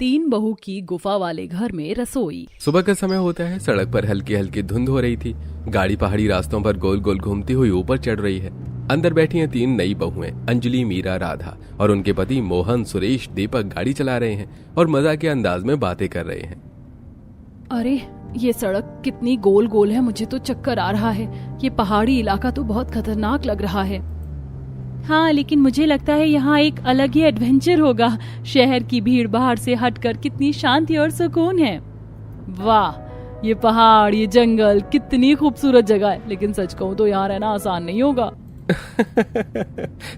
तीन बहू की गुफा वाले घर में रसोई। सुबह का समय होता है। सड़क पर हल्की हल्की धुंध हो रही थी। गाड़ी पहाड़ी रास्तों पर गोल गोल घूमती हुई ऊपर चढ़ रही है। अंदर बैठी हैं तीन नई बहुएं, अंजलि, मीरा, राधा, और उनके पति मोहन, सुरेश, दीपक गाड़ी चला रहे हैं और मजाक के अंदाज में बातें कर रहे हैं। अरे ये सड़क कितनी गोल गोल है, मुझे तो चक्कर आ रहा है। ये पहाड़ी इलाका तो बहुत खतरनाक लग रहा है। हाँ, लेकिन मुझे लगता है यहाँ एक अलग ही एडवेंचर होगा। शहर की भीड़ भाड़ से हटकर कितनी शांति और सुकून है। वाह, ये पहाड़, ये जंगल, कितनी खूबसूरत जगह है। लेकिन सच कहूँ तो यहाँ रहना आसान नहीं होगा।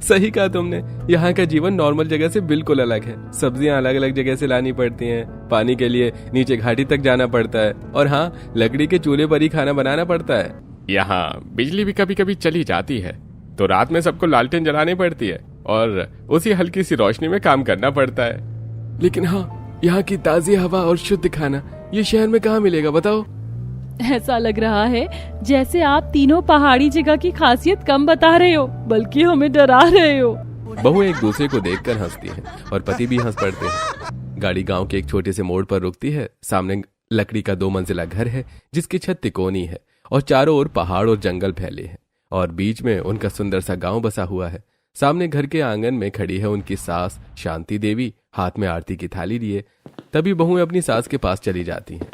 सही कहा तुमने। यहाँ का जीवन नॉर्मल जगह से बिल्कुल अलग है। सब्जियाँ अलग अलग जगह से लानी पड़ती हैं, पानी के लिए नीचे घाटी तक जाना पड़ता है, और हाँ, लकड़ी के चूल्हे पर ही खाना बनाना पड़ता है। यहाँ बिजली भी कभी कभी चली जाती है तो रात में सबको लालटेन जलानी पड़ती है और उसी हल्की सी रोशनी में काम करना पड़ता है। लेकिन हाँ, यहाँ की ताजी हवा और शुद्ध खाना ये शहर में कहाँ मिलेगा बताओ? ऐसा लग रहा है जैसे आप तीनों पहाड़ी जगह की खासियत कम बता रहे हो, बल्कि हमें डरा रहे हो। बहू एक दूसरे को देखकर हंसती हैं और पति भी हंस पड़ते हैं। गाड़ी गांव के एक छोटे से मोड़ पर रुकती है। सामने लकड़ी का 2 मंजिला घर है जिसकी छत तिकोनी है और चारों ओर पहाड़ और जंगल फैले हैं, और बीच में उनका सुंदर सा गांव बसा हुआ है। सामने घर के आंगन में खड़ी है उनकी सास शांति देवी, हाथ में आरती की थाली लिए। तभी बहुएं अपनी सास के पास चली जाती हैं।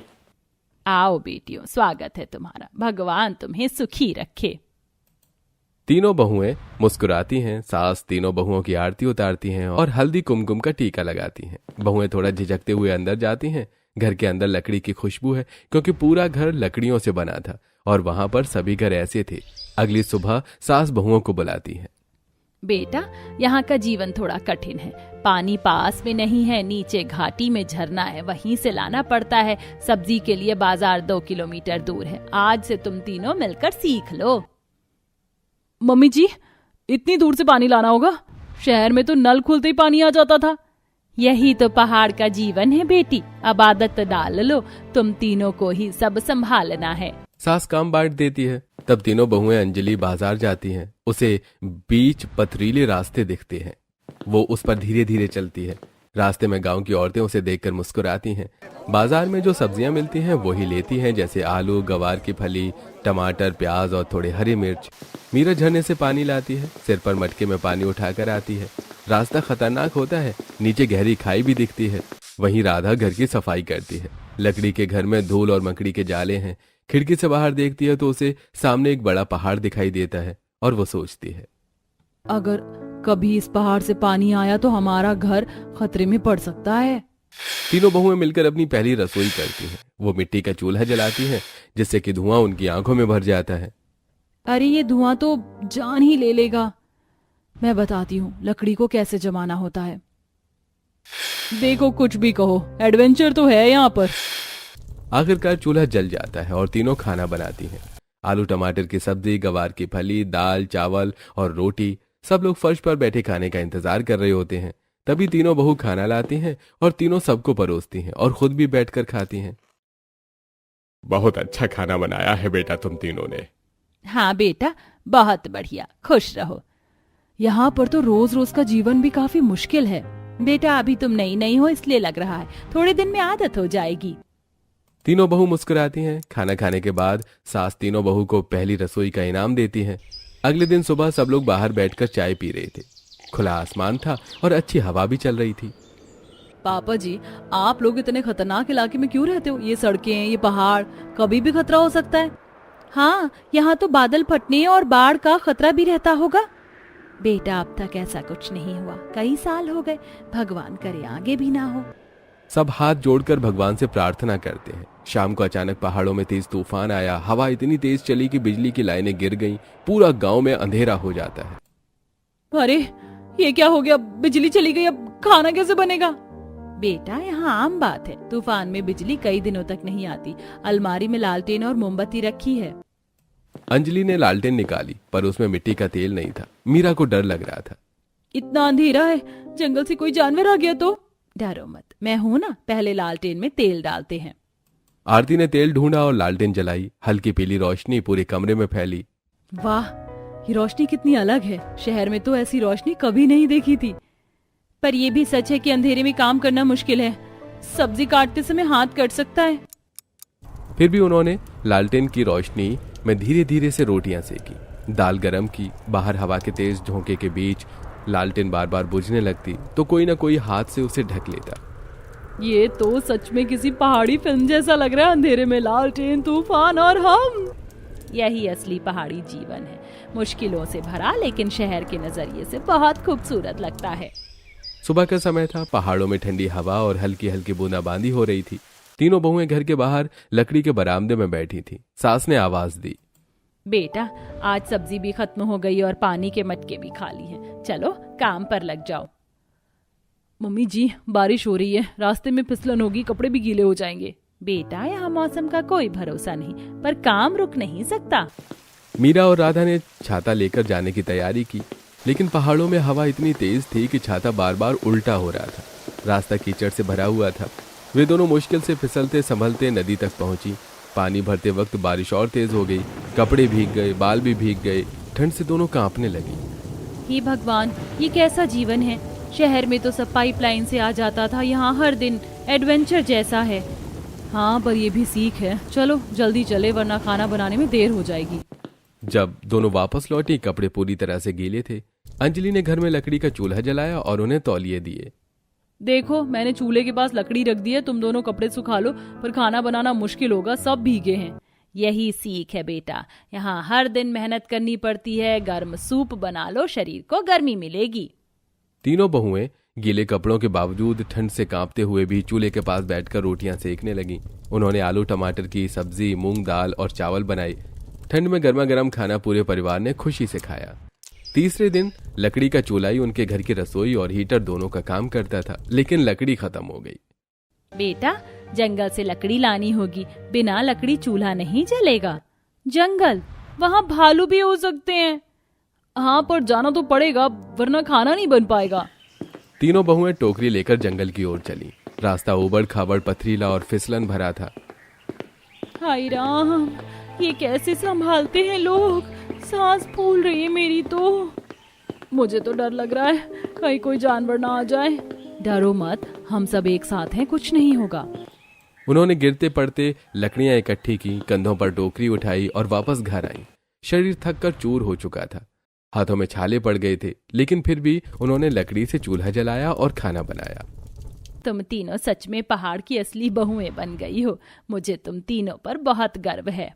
आओ बेटियों, स्वागत है तुम्हारा, भगवान तुम्हें सुखी रखे। तीनों बहुएं मुस्कुराती हैं। सास तीनों बहुओं की आरती उतारती हैं और हल्दी कुमकुम का टीका लगाती हैं। बहुएं थोड़ा झिझकते हुए अंदर जाती हैं। घर के अंदर लकड़ी की खुशबू है, क्योंकि पूरा घर लकड़ियों से बना था और वहां पर सभी घर ऐसे थे। अगली सुबह सास बहुओं को बुलाती है। बेटा, यहाँ का जीवन थोड़ा कठिन है। पानी पास में नहीं है, नीचे घाटी में झरना है, वहीं से लाना पड़ता है। सब्जी के लिए बाजार 2 किलोमीटर दूर है। आज से तुम तीनों मिलकर सीख लो। मम्मी जी, इतनी दूर से पानी लाना होगा? शहर में तो नल खुलते ही पानी आ जाता था। यही तो पहाड़ का जीवन है बेटी, अब आदत डाल लो। तुम तीनों को ही सब संभालना है। सास काम बांट देती है। तब तीनों बहुएं अंजलि बाजार जाती हैं। उसे बीच पथरीले रास्ते दिखते हैं। वो उस पर धीरे धीरे चलती है। रास्ते में गांव की औरतें उसे देखकर मुस्कुराती हैं। बाजार में जो सब्जियां मिलती हैं वो ही लेती हैं, जैसे आलू, गवार की फली, टमाटर, प्याज और थोड़े हरी मिर्च। मीरा झरने से पानी लाती है, सिर पर मटके में पानी उठाकर आती है। रास्ता खतरनाक होता है, नीचे गहरी खाई भी दिखती है। वहीं राधा घर की सफाई करती है। लकड़ी के घर में धूल और मकड़ी के जाले हैं। खिड़की से बाहर देखती है तो उसे सामने एक बड़ा पहाड़ दिखाई देता है और वो सोचती है, अगर कभी इस पहाड़ से पानी आया तो हमारा घर खतरे में पड़ सकता है। तीनों बहुएं मिलकर अपनी पहली रसोई करती हैं। वो मिट्टी का चूल्हा जलाती हैं, जिससे कि धुआं उनकी आंखों में भर जाता है। अरे ये धुआं तो जान ही ले लेगा। मैं बताती हूँ लकड़ी को कैसे जमाना होता है। देखो, कुछ भी कहो, एडवेंचर तो है यहाँ पर। आखिरकार चूल्हा जल जाता है और तीनों खाना बनाती हैं। आलू टमाटर की सब्जी, गवार की फली, दाल, चावल और रोटी। सब लोग फर्श पर बैठे खाने का इंतजार कर रहे होते हैं। तभी तीनों बहू खाना लाती हैं और तीनों सबको परोसती हैं और खुद भी बैठकर खाती हैं। बहुत अच्छा खाना बनाया है बेटा तुम तीनों ने। हाँ बेटा, बहुत बढ़िया, खुश रहो। यहाँ पर तो रोज रोज का जीवन भी काफी मुश्किल है। बेटा, अभी तुम नई नई हो इसलिए लग रहा है, थोड़े दिन में आदत हो जाएगी। तीनों बहू मुस्कुराती हैं। खाना खाने के बाद सास तीनों बहू को पहली रसोई का इनाम देती है। अगले दिन सुबह सब लोग बाहर बैठकर चाय पी रहे थे। खुला आसमान था और अच्छी हवा भी चल रही थी। पापा जी, आप लोग इतने खतरनाक इलाके में क्यों रहते हो? ये सड़कें, ये पहाड़, कभी भी खतरा हो सकता है। हाँ, यहाँ तो बादल फटने और बाढ़ का खतरा भी रहता होगा। बेटा, अब तक ऐसा कुछ नहीं हुआ, कई साल हो गए, भगवान करे आगे भी ना हो। सब हाथ जोड़कर भगवान से प्रार्थना करते हैं। शाम को अचानक पहाड़ों में तेज तूफान आया। हवा इतनी तेज चली कि बिजली की लाइनें गिर गईं। पूरा गांव में अंधेरा हो जाता है। अरे ये क्या हो गया? बिजली चली गई, अब खाना कैसे बनेगा? बेटा, यहाँ आम बात है, तूफान में बिजली कई दिनों तक नहीं आती। अलमारी में लालटेन और मोमबत्ती रखी है। अंजलि ने लालटेन निकाली, पर उसमें मिट्टी का तेल नहीं था। मीरा को डर लग रहा था। इतना अंधेरा है, जंगल से कोई जानवर आ गया तो? डरो मत, मैं हूं ना, पहले लालटेन में तेल डालते हैं। आरती ने तेल ढूंढा और लालटेन जलाई। हल्की पीली रोशनी पूरे कमरे में फैली। वाह, ये रोशनी कितनी अलग है। शहर में तो ऐसी रोशनी कभी नहीं देखी थी। पर यह भी सच है कि अंधेरे में काम करना मुश्किल है। सब्जी काटते समय हाथ कट सकता है। फिर भी उन्होंने लालटेन की रोशनी में धीरे धीरे से रोटियां सेकी, दाल गरम की। बाहर हवा के तेज झोंके के बीच लालटेन बार बार बुझने लगती तो कोई ना कोई हाथ से उसे ढक लेता। ये तो सच में किसी पहाड़ी फिल्म जैसा लग रहा है। अंधेरे में लालटेन, तूफान और हम। यही असली पहाड़ी जीवन है, मुश्किलों से भरा लेकिन शहर के नजरिए से बहुत खूबसूरत लगता है। सुबह का समय था। पहाड़ों में ठंडी हवा और हल्की हल्की बूंदाबांदी हो रही थी। तीनों बहुएं घर के बाहर लकड़ी के बरामदे में बैठी थी। सास ने आवाज दी, बेटा आज सब्जी भी खत्म हो गई और पानी के मटके भी खाली हैं। चलो काम पर लग जाओ। मम्मी जी बारिश हो रही है, रास्ते में फिसलन होगी, कपड़े भी गीले हो जाएंगे। बेटा यहाँ मौसम का कोई भरोसा नहीं, पर काम रुक नहीं सकता। मीरा और राधा ने छाता लेकर जाने की तैयारी की, लेकिन पहाड़ों में हवा इतनी तेज थी कि छाता बार बार उल्टा हो रहा था। रास्ता कीचड़ से भरा हुआ था। वे दोनों मुश्किल से फिसलते संभलते नदी तक पहुंची। पानी भरते वक्त बारिश और तेज हो गई। कपड़े भीग गए, बाल भी भीग गए। ठंड से दोनों कांपने लगी। हे भगवान, ये कैसा जीवन है। शहर में तो सब पाइपलाइन से आ जाता था, यहाँ हर दिन एडवेंचर जैसा है। हाँ पर ये भी सीख है। चलो जल्दी चले वरना खाना बनाने में देर हो जाएगी। जब दोनों वापस लौटी, कपड़े पूरी तरह से गीले थे। अंजलि ने घर में लकड़ी का चूल्हा जलाया और उन्हें तौलिए दिए। देखो मैंने चूल्हे के पास लकड़ी रख दी है, तुम दोनों कपड़े सुखा लो, पर खाना बनाना मुश्किल होगा, सब भीगे हैं। यही सीख है बेटा, यहाँ हर दिन मेहनत करनी पड़ती है। गर्म सूप बना लो, शरीर को गर्मी मिलेगी। तीनों बहुएं गीले कपड़ों के बावजूद ठंड से कांपते हुए भी चूल्हे के पास बैठकर रोटियां सेकने लगीं। उन्होंने आलू टमाटर की सब्जी, मूंग दाल और चावल बनाई। ठंड में गर्मा गर्म खाना पूरे परिवार ने खुशी से खाया। तीसरे दिन लकड़ी का चूल्हा ही उनके घर की रसोई और हीटर दोनों का काम करता था, लेकिन लकड़ी खत्म हो गई। बेटा जंगल से लकड़ी लानी होगी, बिना लकड़ी चूल्हा नहीं जलेगा। जंगल, वहाँ भालू भी हो सकते हैं। हाँ पर जाना तो पड़ेगा वरना खाना नहीं बन पाएगा। तीनों बहुएं टोकरी लेकर जंगल की ओर चली। रास्ता उबड़ खाबड़, पथरीला और फिसलन भरा था। हाय राम, ये कैसे संभालते हैं लोग। सांस फूल रही है मेरी तो। मुझे तो डर लग रहा है कहीं कोई जानवर ना आ जाए। डरो मत, हम सब एक साथ हैं, कुछ नहीं होगा। उन्होंने गिरते पड़ते लकड़ियां इकट्ठी की, कंधों पर टोकरी उठाई और वापस घर आई। शरीर थक कर चूर हो चुका था, हाथों में छाले पड़ गए थे, लेकिन फिर भी उन्होंने लकड़ी से चूल्हा जलाया और खाना बनाया। तुम तीनों सच में पहाड़ की असली बहुएं बन गई हो। मुझे तुम तीनों पर बहुत गर्व है।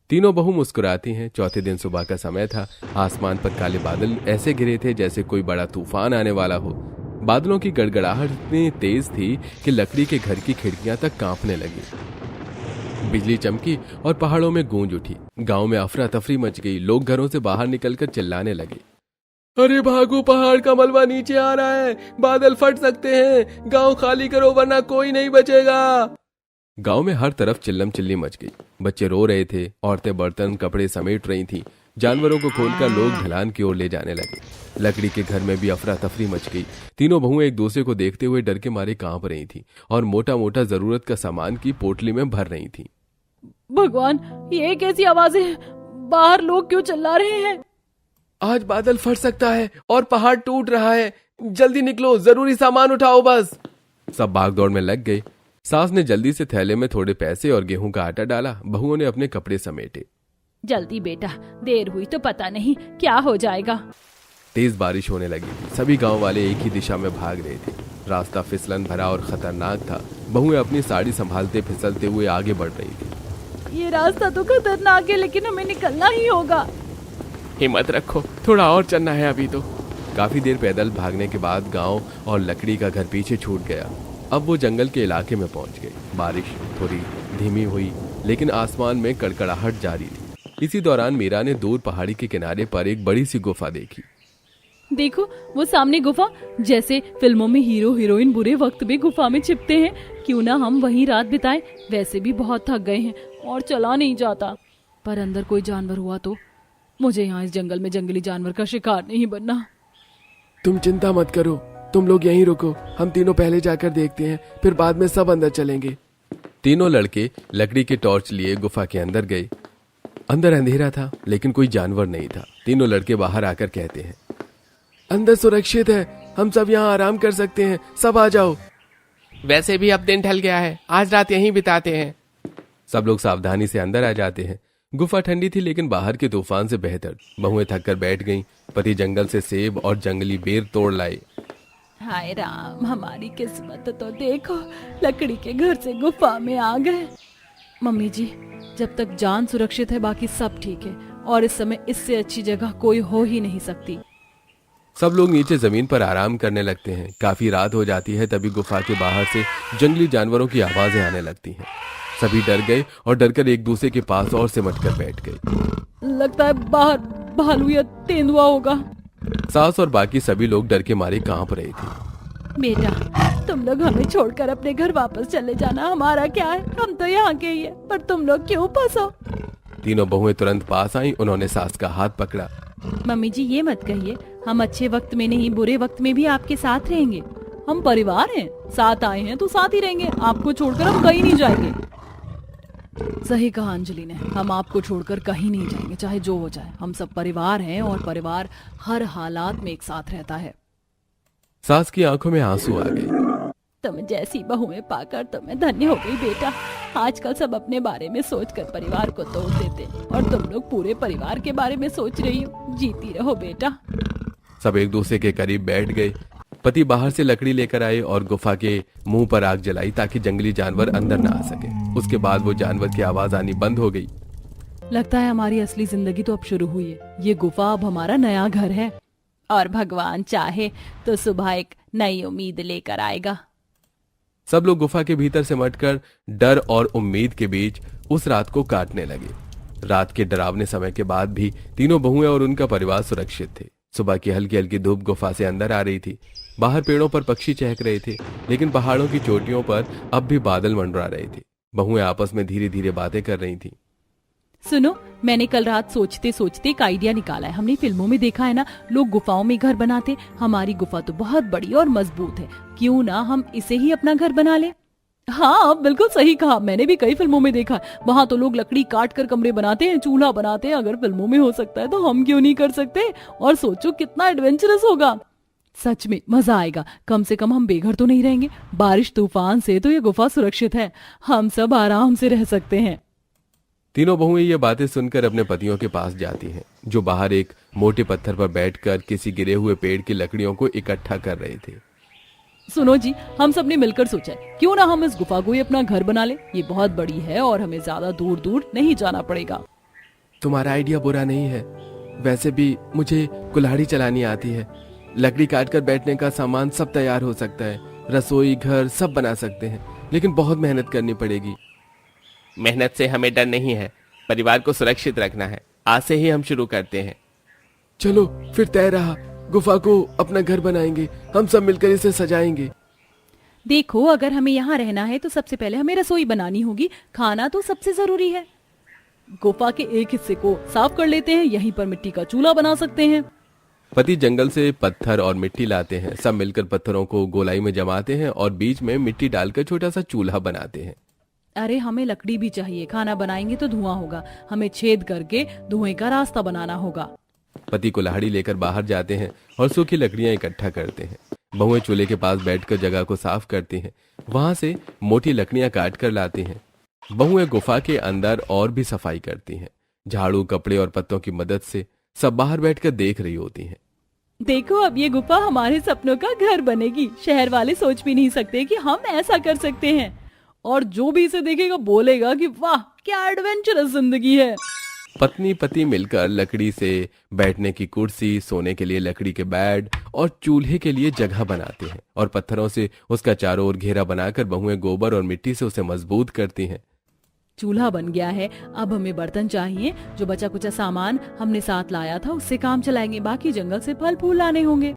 तीनों बहू मुस्कुराती हैं। चौथे दिन सुबह का समय था। आसमान पर काले बादल ऐसे घिरे थे जैसे कोई बड़ा तूफान आने वाला हो। बादलों की गड़गड़ाहट इतनी तेज थी कि लकड़ी के घर की खिड़कियां तक कांपने लगी। बिजली चमकी और पहाड़ों में गूंज उठी। गांव में अफरा तफरी मच गई। लोग घरों से बाहर निकलकर चिल्लाने लगे, अरे भागो, पहाड़ का मलबा नीचे आ रहा है, बादल फट सकते हैं, गांव खाली करो वरना कोई नहीं बचेगा। गांव में हर तरफ चिल्लम चिल्ली मच गई। बच्चे रो रहे थे, औरतें बर्तन कपड़े समेट रही थीं। जानवरों को खोलकर लोग ढलान की ओर ले जाने लगे। लकड़ी के घर में भी अफरा तफरी मच गई। तीनों बहुएं एक दूसरे को देखते हुए डर के मारे कांप रही थीं और मोटा मोटा जरूरत का सामान की पोटली में भर रही थीं। भगवान, ये कैसी आवाजें? बाहर लोग क्यों चिल्ला रहे हैं? आज बादल फट सकता है और पहाड़ टूट रहा है, जल्दी निकलो, जरूरी सामान उठाओ बस। सब भागदौड़ में लग गए। सास ने जल्दी से थैले में थोड़े पैसे और गेहूं का आटा डाला। बहुओं ने अपने कपड़े समेटे। जल्दी बेटा, देर हुई तो पता नहीं क्या हो जाएगा। तेज बारिश होने लगी थी। सभी गांव वाले एक ही दिशा में भाग रहे थे। रास्ता फिसलन भरा और खतरनाक था। बहुएं अपनी साड़ी संभालते फिसलते हुए आगे बढ़ रही थी। ये रास्ता तो खतरनाक है, लेकिन हमें निकलना ही होगा। हिम्मत रखो, थोड़ा और चलना है अभी तो। काफी देर पैदल भागने के बाद गांव और लकड़ी का घर पीछे छूट गया। अब वो जंगल के इलाके में पहुंच गए। बारिश थोड़ी धीमी हुई, लेकिन आसमान में कड़कड़ाहट जारी थी। इसी दौरान मीरा ने दूर पहाड़ी के किनारे पर एक बड़ी सी गुफा देखी। देखो वो सामने गुफा, जैसे फिल्मों में हीरो हीरोइन बुरे वक्त में गुफा में छिपते हैं। क्यों ना हम वहीं रात बिताएं? वैसे भी बहुत थक गए हैं और चला नहीं जाता। पर अंदर कोई जानवर हुआ तो? मुझे यहाँ इस जंगल में जंगली जानवर का शिकार नहीं बनना। तुम चिंता मत करो, तुम लोग यहीं रुको, हम तीनों पहले जाकर देखते हैं, फिर बाद में सब अंदर चलेंगे। तीनों लड़के लकड़ी के टॉर्च लिए गुफा के अंदर गए। अंदर अंधेरा था, लेकिन कोई जानवर नहीं था। तीनों लड़के बाहर आकर कहते हैं, अंदर सुरक्षित है, हम सब यहाँ आराम कर सकते हैं, सब आ जाओ। वैसे भी अब दिन ढल गया है, आज रात यहीं बिताते हैं। सब लोग सावधानी से अंदर आ जाते हैं। गुफा ठंडी थी लेकिन बाहर के तूफान से बेहतर। बहुएं थक कर बैठ गईं। पति जंगल से सेब और जंगली बेर तोड़ लाए। हाय राम, हमारी किस्मत तो देखो, लकड़ी के घर से गुफा में आ गए। मम्मी जी, जब तक जान सुरक्षित है बाकी सब ठीक है, और इस समय इससे अच्छी जगह कोई हो ही नहीं सकती। सब लोग नीचे जमीन पर आराम करने लगते हैं। काफी रात हो जाती है, तभी गुफा के बाहर से जंगली जानवरों की आवाजें आने लगती हैं। सभी डर गए और डरकर एक दूसरे के पास और सिमट कर बैठ गए। लगता है बाहर भालू या तेंदुआ होगा। सास और बाकी सभी लोग डर के मारे कांप रहे थे। बेटा, तुम लोग हमें छोड़कर अपने घर वापस चले जाना, हमारा क्या है, हम तो यहाँ के ही है, पर तुम लोग क्यों फंसो। तीनों बहुएं तुरंत पास आईं। उन्होंने सास का हाथ पकड़ा। मम्मी जी, ये मत कहिए, हम अच्छे वक्त में नहीं बुरे वक्त में भी आपके साथ रहेंगे। हम परिवार हैं, साथ आए हैं तो साथ ही रहेंगे, आपको छोड़कर हम कहीं नहीं जाएंगे। सही कहा अंजलि ने, हम आपको छोड़कर कहीं नहीं जाएंगे, चाहे जो हो जाए। हम सब परिवार हैं और परिवार हर हालात में एक साथ रहता है। सास की आंखों में आंसू आ गए। तुम जैसी बहुएं पाकर तो मैं धन्य हो गई बेटा। आजकल सब अपने बारे में सोचकर परिवार को तोड़ देते, और तुम लोग पूरे परिवार के बारे में सोच रही हो। जीती रहो बेटा। सब एक दूसरे के करीब बैठ गए। पति बाहर से लकड़ी लेकर आए और गुफा के मुंह पर आग जलाई ताकि जंगली जानवर अंदर न आ सके। उसके बाद वो जानवर की आवाज आनी बंद हो गई। लगता है हमारी असली जिंदगी तो अब शुरू हुई है। ये गुफा अब हमारा नया घर है, और भगवान चाहे तो सुबह एक नई उम्मीद लेकर आएगा। सब लोग गुफा के भीतर सिमटकर डर और उम्मीद के बीच उस रात को काटने लगे। रात के डरावने समय के बाद भी तीनों बहुएं और उनका परिवार सुरक्षित थे। सुबह की हल्की हल्की धूप गुफा से अंदर आ रही थी। बाहर पेड़ों पर पक्षी चहक रहे थे, लेकिन पहाड़ों की चोटियों पर अब भी बादल मंडरा रहे थे। बहुएं आपस में धीरे धीरे बातें कर रही थीं। सुनो, मैंने कल रात सोचते सोचते एक आइडिया निकाला है। हमने फिल्मों में देखा है ना, लोग गुफाओं में घर बनाते। हमारी गुफा तो बहुत बड़ी और मजबूत है, क्यों ना हम इसे ही अपना घर बना ले। हाँ, बिल्कुल सही कहा, मैंने भी कई फिल्मों में देखा है। वहाँ तो लोग लकड़ी काट कर कमरे बनाते हैं, चूल्हा बनाते हैं। अगर फिल्मों में हो सकता है तो हम क्यों नहीं कर सकते। और सोचो कितना एडवेंचरस होगा। सच में मजा आएगा। कम से कम हम बेघर तो नहीं रहेंगे। बारिश तूफान से तो ये गुफा सुरक्षित है, हम सब आराम से रह सकते हैं। तीनों बहुएं ये बातें सुनकर अपने पतियों के पास जाती हैं, जो बाहर एक मोटे पत्थर पर बैठकर किसी गिरे हुए पेड़ की लकड़ियों को इकट्ठा कर रहे थे। सुनो जी, हम सब ने मिलकर सोचा है, क्यों ना हम इस गुफा को ही अपना घर बना ले। ये बहुत बड़ी है और हमें ज्यादा दूर दूर नहीं जाना पड़ेगा। तुम्हारा आइडिया बुरा नहीं है। वैसे भी मुझे कुल्हाड़ी चलानी आती है। लकड़ी काटकर बैठने का सामान सब तैयार हो सकता है। रसोई घर सब बना सकते हैं, लेकिन बहुत मेहनत करनी पड़ेगी। मेहनत से हमें डर नहीं है, परिवार को सुरक्षित रखना है। आज से ही हम शुरू करते हैं। चलो फिर तय रहा, गुफा को अपना घर बनाएंगे। हम सब मिलकर इसे सजाएंगे। देखो, अगर हमें यहाँ रहना है तो सबसे पहले हमें रसोई बनानी होगी। खाना तो सबसे जरूरी है। गुफा के एक हिस्से को साफ कर लेते हैं, यहीं पर मिट्टी का चूल्हा बना सकते हैं। पति जंगल से पत्थर और मिट्टी लाते हैं। सब मिलकर पत्थरों को गोलाई में जमाते हैं और बीच में मिट्टी डालकर छोटा सा चूल्हा बनाते हैं। अरे, हमें लकड़ी भी चाहिए। खाना बनाएंगे तो धुआं होगा, हमें छेद करके धुएं का रास्ता बनाना होगा। पति कुल्हाड़ी लेकर बाहर जाते हैं और सूखी लकड़ियां इकट्ठा करते हैं। बहुएं चूल्हे के पास बैठकर जगह को साफ करती हैं। वहां से मोटी लकड़ियां काट कर लाती हैं। बहुएं गुफा के अंदर और भी सफाई करती हैं। झाड़ू, कपड़े और पत्तों की मदद से सब बाहर बैठकर देख रही होती हैं। देखो, अब ये गुफा हमारे सपनों का घर बनेगी। शहर वाले सोच भी नहीं सकते कि हम ऐसा कर सकते हैं। और जो भी इसे देखेगा बोलेगा कि वाह, क्या एडवेंचरस जिंदगी है। पत्नी पति मिलकर लकड़ी से बैठने की कुर्सी, सोने के लिए लकड़ी के बेड और चूल्हे के लिए जगह बनाते हैं, और पत्थरों से उसका चारों ओर घेरा बनाकर बहुएं गोबर और मिट्टी से उसे मजबूत करती हैं। चूल्हा बन गया है, अब हमें बर्तन चाहिए। जो बचा कुचा सामान हमने साथ लाया था उससे काम चलाएंगे। बाकी जंगल से फल फूल लाने होंगे।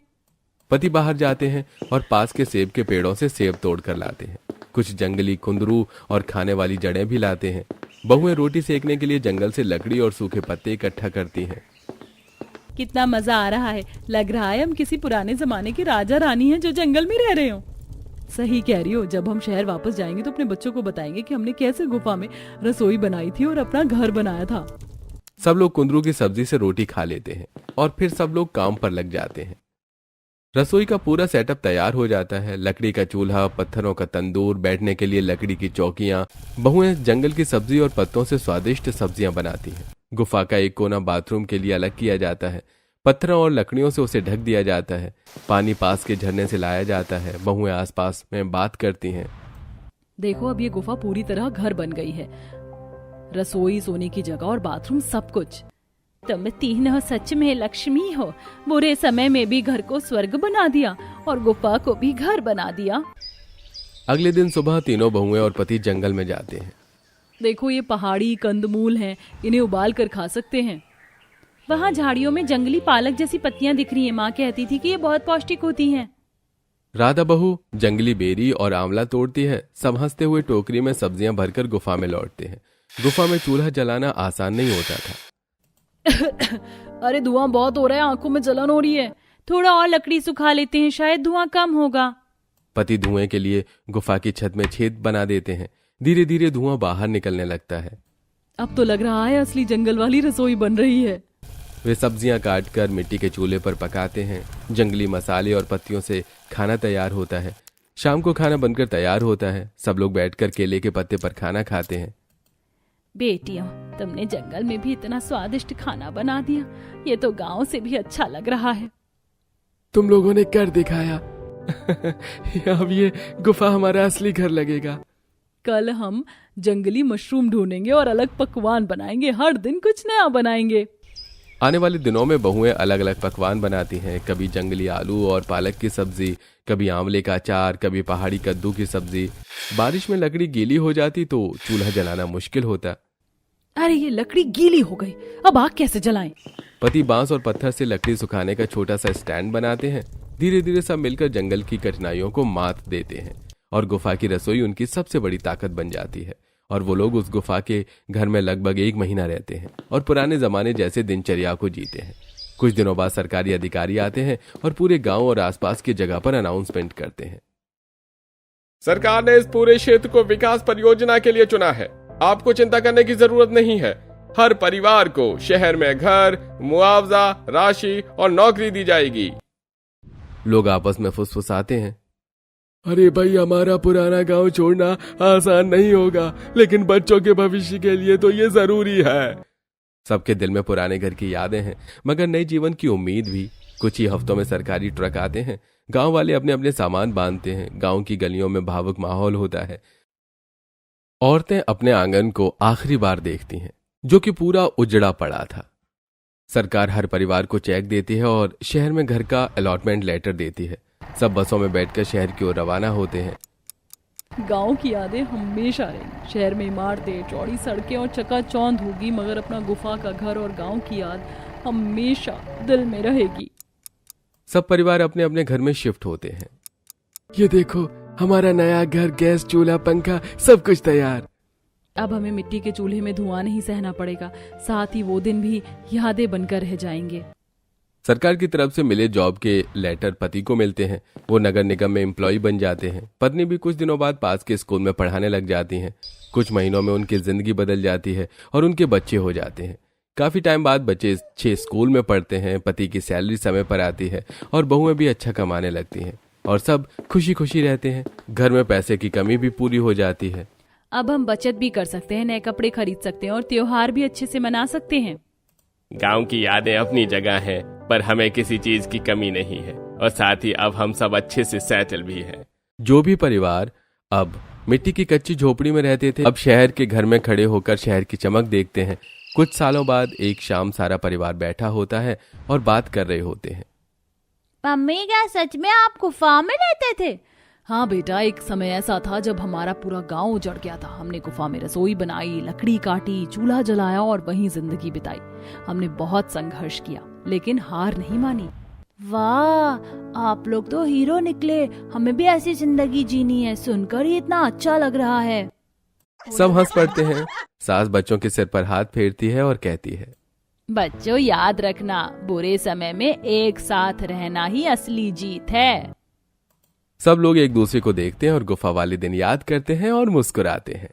पति बाहर जाते हैं और पास के सेब के पेड़ों से सेब तोड़ कर लाते हैं। कुछ जंगली कुंदरू और खाने वाली जड़ें भी लाते हैं। बहुएं रोटी सेकने के लिए जंगल से लकड़ी और सूखे पत्ते इकट्ठा करती हैं। कितना मजा आ रहा है। लग रहा है हम किसी पुराने जमाने के राजा रानी हैं जो जंगल में रह रहे हो। सही कह रही हो। जब हम शहर वापस जाएंगे तो अपने बच्चों को बताएंगे कि हमने कैसे गुफा में रसोई बनाई थी और अपना घर बनाया था। सब लोग कुंदरू की सब्जी से रोटी खा लेते हैं और फिर सब लोग काम पर लग जाते हैं। रसोई का पूरा सेटअप तैयार हो जाता है। लकड़ी का चूल्हा, पत्थरों का तंदूर, बैठने के लिए लकड़ी की चौकियां। बहुएं जंगल की सब्जी और पत्तों से स्वादिष्ट सब्जियां बनाती हैं। गुफा का एक कोना बाथरूम के लिए अलग किया जाता है। पत्थरों और लकड़ियों से उसे ढक दिया जाता है। पानी पास के झरने से लाया जाता है। बहुएं आसपास में बात करती हैं। देखो, अब ये गुफा पूरी तरह घर बन गई है। रसोई, सोने की जगह और बाथरूम, सब कुछ। तुम तीनों सच में लक्ष्मी हो। बुरे समय में भी घर को स्वर्ग बना दिया और गुफा को भी घर बना दिया। अगले दिन सुबह तीनों बहुएं और पति जंगल में जाते हैं। देखो, ये पहाड़ी कंदमूल हैं, इन्हें उबाल कर खा सकते हैं। वहाँ झाड़ियों में जंगली पालक जैसी पत्तियां दिख रही हैं। माँ कहती थी कि ये बहुत पौष्टिक होती हैं। राधा बहू जंगली बेरी और आंवला तोड़ती है। सब हंसते हुए टोकरी में सब्जियां भरकर गुफा में लौटते हैं। गुफा में चूल्हा जलाना आसान नहीं होता था। अरे, धुआं बहुत हो रहा है, आंखों में जलन हो रही है। थोड़ा और लकड़ी सुखा लेते हैं, शायद धुआं कम होगा। पति धुएं के लिए गुफा की छत में छेद बना देते हैं। धीरे धीरे धुआं बाहर निकलने लगता है। अब तो लग रहा है असली जंगल वाली रसोई बन रही है। वे सब्जियां काटकर मिट्टी के चूल्हे पर पकाते हैं। जंगली मसाले और पत्तियों से खाना तैयार होता है। शाम को खाना बनकर तैयार होता है। सब लोग बैठकर केले के पत्ते पर खाना खाते हैं। बेटियों, तुमने जंगल में भी इतना स्वादिष्ट खाना बना दिया। ये तो गांव से भी अच्छा लग रहा है। तुम लोगों ने कर दिखाया। अब ये गुफा हमारा असली घर लगेगा। कल हम जंगली मशरूम ढूंढेंगे और अलग पकवान बनाएंगे। हर दिन कुछ नया बनाएंगे। आने वाले दिनों में बहुएं अलग अलग पकवान बनाती हैं। कभी जंगली आलू और पालक की सब्जी, कभी आंवले का अचार, कभी पहाड़ी कद्दू की सब्जी। बारिश में लकड़ी गीली हो जाती तो चूल्हा जलाना मुश्किल होता। अरे, ये लकड़ी गीली हो गई, अब आग कैसे जलाएं? पति बांस और पत्थर से लकड़ी सुखाने का छोटा सा स्टैंड बनाते हैं। धीरे धीरे सब मिलकर जंगल की कठिनाइयों को मात देते हैं और गुफा की रसोई उनकी सबसे बड़ी ताकत बन जाती है। और वो लोग उस गुफा के घर में लगभग 1 महीना रहते हैं और पुराने जमाने जैसे दिनचर्या को जीते हैं। कुछ दिनों बाद सरकारी अधिकारी आते हैं और पूरे गांव और आसपास की जगह पर अनाउंसमेंट करते हैं। सरकार ने इस पूरे क्षेत्र को विकास परियोजना के लिए चुना है। आपको चिंता करने की जरूरत नहीं है। हर परिवार को शहर में घर, मुआवजा राशि और नौकरी दी जाएगी। लोग आपस में फुसफुसाते हैं। अरे भाई, हमारा पुराना गांव छोड़ना आसान नहीं होगा, लेकिन बच्चों के भविष्य के लिए तो ये जरूरी है। सबके दिल में पुराने घर की यादें हैं, मगर नए जीवन की उम्मीद भी। कुछ ही हफ्तों में सरकारी ट्रक आते हैं। गांव वाले अपने अपने सामान बांधते हैं। गांव की गलियों में भावुक माहौल होता है। औरतें अपने आंगन को आखिरी बार देखती हैं, जो कि पूरा उजड़ा पड़ा था। सरकार हर परिवार को चेक देती है और शहर में घर का अलॉटमेंट लेटर देती है। सब बसों में बैठकर शहर की ओर रवाना होते हैं। गांव की यादें हमेशा रहेंगी। शहर में इमारतें, चौड़ी सड़कें और चकाचौंध होगी, मगर अपना गुफा का घर और गांव की याद हमेशा दिल में रहेगी। सब परिवार अपने अपने घर में शिफ्ट होते हैं। ये देखो, हमारा नया घर, गैस चूल्हा, पंखा, सब कुछ तैयार। अब हमें मिट्टी के चूल्हे में धुआं नहीं सहना पड़ेगा। साथ ही वो दिन भी यादें बनकर रह जाएंगे। सरकार की तरफ से मिले जॉब के लेटर पति को मिलते हैं। वो नगर निगम में एम्प्लॉय बन जाते हैं। पत्नी भी कुछ दिनों बाद पास के स्कूल में पढ़ाने लग जाती हैं। कुछ महीनों में उनकी जिंदगी बदल जाती है और उनके बच्चे हो जाते हैं। काफी टाइम बाद बच्चे 6 स्कूल में पढ़ते हैं। पति की सैलरी समय पर आती है और बहुएं भी अच्छा कमाने लगती हैं और सब खुशी खुशी रहते हैं। घर में पैसे की कमी भी पूरी हो जाती है। अब हम बचत भी कर सकते हैं, नए कपड़े खरीद सकते हैं और त्योहार भी अच्छे से मना सकते हैं। गांव की यादें अपनी जगह हैं, पर हमें किसी चीज की कमी नहीं है और साथ ही अब हम सब अच्छे से सेटल भी हैं। जो भी परिवार अब मिट्टी की कच्ची झोपड़ी में रहते थे, अब शहर के घर में खड़े होकर शहर की चमक देखते हैं। कुछ सालों बाद एक शाम सारा परिवार बैठा होता है और बात कर रहे होते हैं। मम्मी, क्या सच में आप गुफा में रहते थे? हाँ बेटा, एक समय ऐसा था जब हमारा पूरा गांव उजड़ गया था। हमने गुफा में रसोई बनाई, लकड़ी काटी, चूल्हा जलाया और वहीं जिंदगी बिताई। हमने बहुत संघर्ष किया, लेकिन हार नहीं मानी। वाह, आप लोग तो हीरो निकले। हमें भी ऐसी जिंदगी जीनी है। सुनकर ही इतना अच्छा लग रहा है। सब हंस पड़ते हैं। सास बच्चों के सिर पर हाथ फेरती है और कहती है, बच्चों, याद रखना, बुरे समय में एक साथ रहना ही असली जीत है। सब लोग एक दूसरे को देखते हैं और गुफा वाले दिन याद करते हैं और मुस्कुराते हैं।